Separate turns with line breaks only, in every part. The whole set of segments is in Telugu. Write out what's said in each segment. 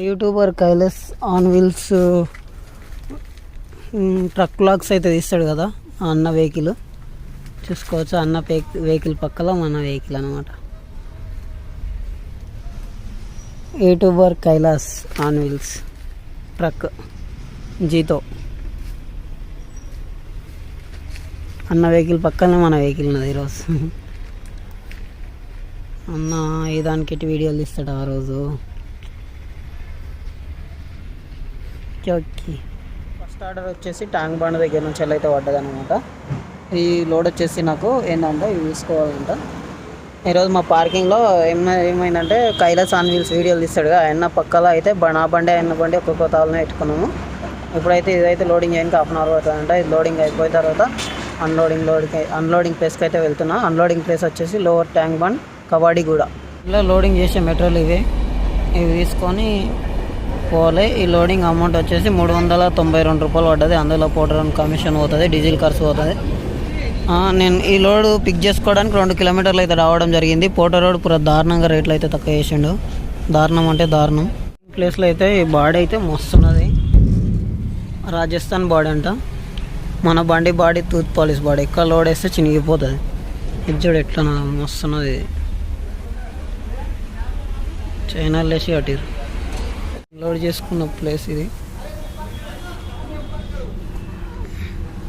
YouTuber Kailas on wheels truck blogs అయితే తీస్తాడు కదా అన్న వెహికల్ చూసుకోవచ్చు. అన్న వెహికల్ పక్కల మన వెహికల్ అనమాట. YouTuber Kailas on wheels truck జీతో అన్న వెహికల్ పక్కనే మన వెహికల్ ఉన్నది ఈరోజు. అన్న ఏ దానికి వీడియోలు తీస్తాడు ఆ రోజు. ఓకే, ఫస్ట్ ఆర్డర్ వచ్చేసి ట్యాంక్ బండ్ దగ్గర నుంచి అయితే పడ్డది అనమాట. ఈ లోడ్ వచ్చేసి నాకు ఏంటంటే ఇవి తీసుకోవాలంట. ఈరోజు మా పార్కింగ్లో ఏమైందంటే కైలాస్ ఆన్ వీల్స్ వీడియోలు తీస్తాడుగా ఆయన పక్కలో అయితే నా బండి ఆయన బండి ఒక్కొక్క తాళ్ళనే పెట్టుకున్నాము. ఇప్పుడైతే ఇదైతే లోడింగ్ చేయడానికి 1/2 అవర్ అవుతుందంట. ఇది లోడింగ్ అయిపోయిన తర్వాత అన్లోడింగ్ ప్లేస్కి అయితే వెళ్తున్నా. అన్లోడింగ్ ప్లేస్ వచ్చేసి లోవర్ ట్యాంక్ బండ్ కవాడిగూడ. ఇలా లోడింగ్ చేసే మెటీరియల్ ఇవి తీసుకొని పోలే. ఈ లోడింగ్ అమౌంట్ వచ్చేసి 392 రూపాయలు పడ్డది. అందులో పౌడర్ కమిషన్ పోతుంది, డీజిల్ ఖర్చు పోతుంది. నేను ఈ లోడ్ పిక్ చేసుకోవడానికి 2 కిలోమీటర్లు అయితే రావడం జరిగింది. పోటో రోడ్ పూర దారుణంగా రేట్లు అయితే తక్కువ చేసిండు. దారుణం అంటే దారుణం. ప్లేస్లో అయితే ఈ బాడీ అయితే మస్తున్నది. రాజస్థాన్ బాడీ అంట. మన బండి బాడీ టూత్ పాలిష్ బాడీ. ఎక్కువ లోడ్ వేస్తే చినిగిపోతుంది. ఇది చూడు ఎట్లా మస్తున్నది. చైనా లేసి కట్టిరు. లోడ్ చేసుకున్న ప్లేస్ ఇది.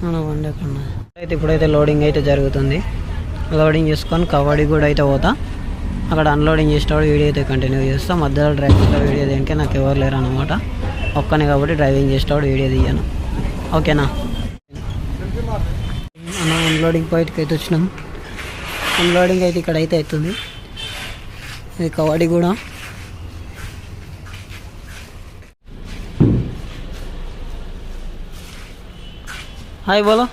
మన బండి ఎక్కడ అయితే ఇప్పుడైతే లోడింగ్ అయితే జరుగుతుంది. లోడింగ్ చేసుకొని కవాడి కూడా అయితే పోతా. అక్కడ అన్లోడింగ్ చేసేటప్పుడు వీడియో అయితే కంటిన్యూ చేస్తాం. మధ్యలో డ్రైవింగ్లో వీడియో దేనికే నాకు ఎవరు లేరు అనమాట. ఒక్కనే కాబట్టి డ్రైవింగ్ చేసేటప్పుడు వీడియో తీయను. ఓకేనా? మనం అన్లోడింగ్ పాయింట్కి అయితే వచ్చినాం. అన్లోడింగ్ అయితే ఇక్కడ అయితే అవుతుంది. ఇది కవాడి కూడా. హాయ్ బోలో.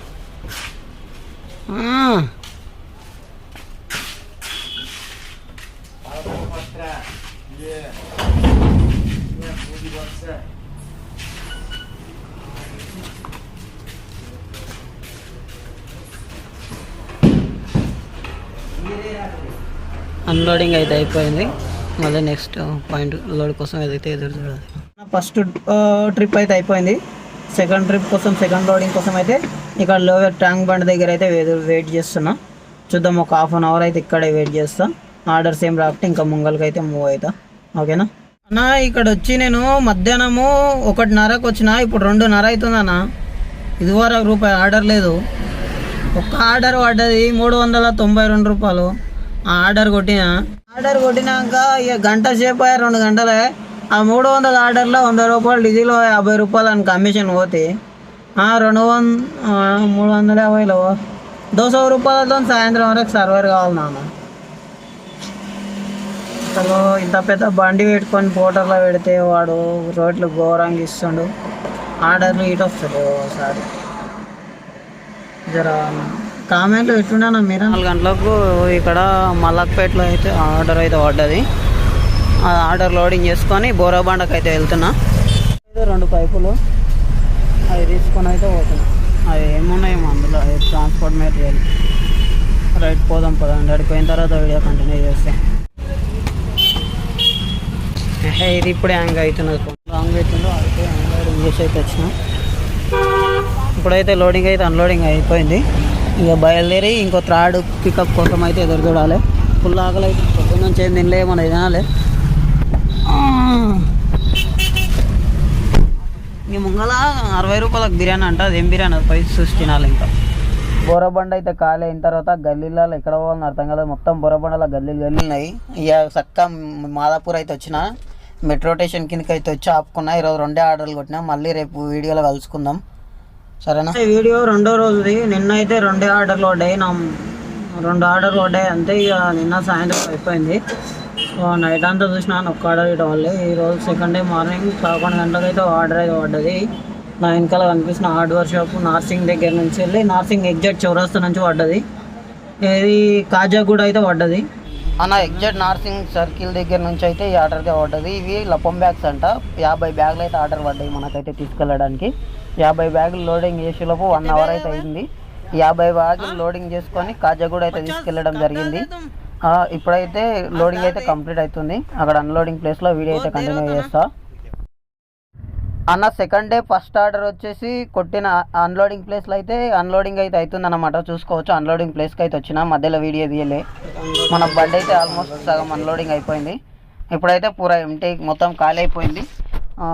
అన్లోడింగ్ అయితే అయిపోయింది. మళ్ళీ నెక్స్ట్ పాయింట్ లోడ్ కోసం ఏదైతే ఎదురు చూడాలి. ఫస్ట్ ట్రిప్ అయితే అయిపోయింది. సెకండ్ ట్రిప్ కోసం సెకండ్ లోడింగ్ కోసం అయితే ఇక్కడ లోవర్ ట్యాంక్ బండ్ దగ్గర అయితే వెయిట్ చేస్తున్నా. చూద్దాం, ఒక 1/2 అవర్ అయితే ఇక్కడే వెయిట్ చేస్తా. ఆర్డర్స్ ఏం రాకపోతే ఇంకా ముంగల్కి అయితే మూవ్ అవుతా. ఓకేనా అన్న? ఇక్కడ వచ్చి నేను మధ్యాహ్నము 1:30కి వచ్చిన. ఇప్పుడు 2:30 అవుతుందన్న. ఇదివరకు రూపాయి ఆర్డర్ లేదు. ఒక్క ఆర్డర్ పడ్డది 392 రూపాయలు. ఆ ఆర్డర్ కొట్టినాక ఇక గంట సేపు 2 గంటలే. ఆ 300 ఆర్డర్లో 100 రూపాయలు డీజిల్, 50 రూపాయలు అని కమిషన్ పోతే 350లో 200 రూపాయలతో సాయంత్రం వరకు సర్వర్ కావాలి నాన్న. అసలు ఇంత పెద్ద బండి పెట్టుకొని పోటర్లో పెడితే వాడు రోడ్లు ఘోరంగా ఇస్తుండు. ఆర్డర్లు ఇటు వస్తుంది ఒకసారి. జర కామెంట్లు పెట్టున్నాను మీరు. 4 గంటలకు ఇక్కడ మలక్పేటలో అయితే ఆర్డర్ అయితే పడ్డది. ఆ ఆర్డర్ లోడింగ్ చేసుకొని బోరాబండకు అయితే వెళ్తున్నా. 2 పైపులు అవి తీసుకొని అయితే పోతున్నా. అవి ఏమున్నాయేమో అందులో ట్రాన్స్పోర్ట్ మెటీరియల్. రైట్ పోదాం పదండి. అడిపోయిన తర్వాత వీడియో కంటిన్యూ చేస్తాం. ఇది ఇప్పుడే హ్యాంగ్ అవుతున్నది. లాంగ్ అవుతుందో అయితే అన్లోడింగ్ చేసి అయితే వచ్చిన. ఇప్పుడైతే లోడింగ్ అయితే అన్లోడింగ్ అయిపోయింది. ఇక బయలుదేరి ఇంకో థర్డ్ పికప్ కోసం అయితే ఎదురు చూడాలి. ఫుల్ ఆకలి అయితే పొద్దున్న నుంచి ఏం తినలే, మనం తినాలి. ఇంక ముంగల 60 రూపాయలకు బిర్యానీ అంట. అదేం బిర్యానీ అది పైసి చూసి తినాలి. ఇంకా బోరబండ అయితే ఖాళీ అయిన తర్వాత గల్లీలలో ఎక్కడ పోవాలని అర్థం కాలేదు. మొత్తం బోరబండలో గల్లీలు ఉన్నాయి. ఇక చక్కగా మాదాపూర్ అయితే వచ్చిన. మెట్రో స్టేషన్ కిందకి అయితే వచ్చి ఆపుకున్నా. ఈరోజు 2 ఆర్డర్లు కొట్టినా. మళ్ళీ రేపు వీడియోలో కలుసుకుందాం, సరేనా? ఈ వీడియో 2వ రోజుది. నిన్న అయితే 2 ఆర్డర్లు పడ్డాయి. 2 ఆర్డర్లు పడ్డాయి అంతే. ఇక నిన్న సాయంత్రం అయిపోయింది. నైట్ అంతా చూసినా ఒక్క ఆర్డర్ ఇవ్వడం వల్లే. ఈరోజు సెకండ్ డే మార్నింగ్ 11 గంటలకు అయితే ఆర్డర్ అయితే పడ్డది. నా వెనకాల కనిపిస్తున్న హార్డ్వేర్ షాప్ నార్సింగ్ దగ్గర నుంచి వెళ్ళి నార్సింగ్ ఎగ్జాక్ట్ చౌరస్తా నుంచి పడ్డది. ఇది కాజాగూడ అయితే పడ్డది అన్న. ఎగ్జాక్ట్ నార్సింగ్ సర్కిల్ దగ్గర నుంచి అయితే ఈ ఆర్డర్ అయితే పడ్డది. ఇవి లపం బ్యాగ్స్ అంట. 50 బ్యాగులు అయితే ఆర్డర్ పడ్డాయి మనకైతే తీసుకెళ్ళడానికి. 50 బ్యాగులు లోడింగ్ చేసేలోపు 1 అవర్ అయితే అయింది. 50 బ్యాగులు లోడింగ్ చేసుకొని కాజాగూడ అయితే తీసుకెళ్ళడం జరిగింది. ఇప్పుడైతే లోడింగ్ అయితే కంప్లీట్ అవుతుంది. అక్కడ అన్లోడింగ్ ప్లేస్లో వీడియో అయితే కంటిన్యూ చేస్తా అన్న. సెకండ్ డే ఫస్ట్ ఆర్డర్ వచ్చేసి కొట్టిన అన్లోడింగ్ ప్లేస్లో అయితే అన్లోడింగ్ అయితే అవుతుంది అన్నమాట. చూసుకోవచ్చు అన్లోడింగ్ ప్లేస్కి అయితే వచ్చిన మధ్యలో వీడియో తీయలే. మన బండి అయితే ఆల్మోస్ట్ సగం అన్లోడింగ్ అయిపోయింది. ఇప్పుడైతే పూరా ఎంటీ మొత్తం ఖాళీ అయిపోయింది.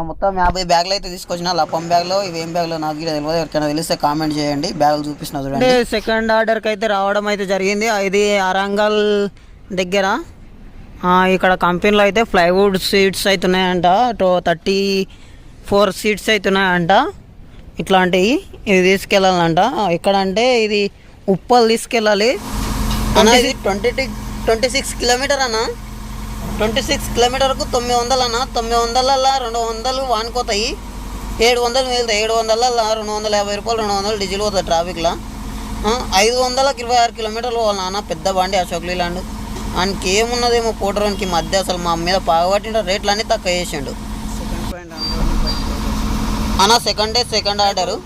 మొత్తం 50 బ్యాగులు అయితే తీసుకొచ్చిన. లపం బ్యాగ్లో ఇవి ఏం బ్యాగ్లో నాకు తెలియదు, ఎవరికైనా తెలిస్తే కామెంట్ చేయండి. బ్యాగులు చూపిస్తున్నా చూడండి. సెకండ్ ఆర్డర్కి అయితే రావడం అయితే జరిగింది. ఇది అరంగల్ దగ్గర ఇక్కడ కంపెనీలో అయితే ప్లైవుడ్ సీట్స్ అవుతున్నాయంట. 34 సీట్స్ అవుతున్నాయంట. ఇట్లాంటివి ఇది తీసుకెళ్ళాలంట. ఎక్కడ అంటే ఇది ఉప్పల్ తీసుకెళ్ళాలి అన్న. ఇది 26 కిలోమీటర్ అన్న. 26 కిలోమీటర్కు 900 అన్న. 900ల 200 వానుకోతాయి, 700 మిగులుతాయి. 700ల 250 రూపాయలు, 200 డీజిల్ పోతుంది ట్రాఫిక్లో. 500కి 26 కిలోమీటర్లు పోవాలి నాన్న. పెద్ద బండి అశోక్ లీలాండ్. ఆయనకి ఏమున్నదేమో పోటరోనికి మధ్య అసలు మా మీద పాగబట్టిన రేట్లు అన్నీ తక్కువ చేసిండు అన్న. సెకండ్ ఆర్డరు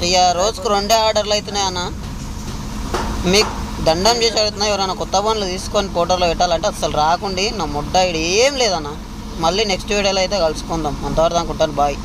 ఇక రోజుకు 2 ఆర్డర్లు అవుతున్నాయి అన్న. మీకు దండం చేసి అడుగుతున్నా, ఎవరైనా కొత్త బండ్లు తీసుకొని ఫోటోలో పెట్టాలంటే అసలు రాకుండి. నా ముడ్డ ఏం లేదన్న. మళ్ళీ నెక్స్ట్ వీడియోలో అయితే కలుసుకుందాం. అంతవరకు అనుకుంటాను. బాయ్.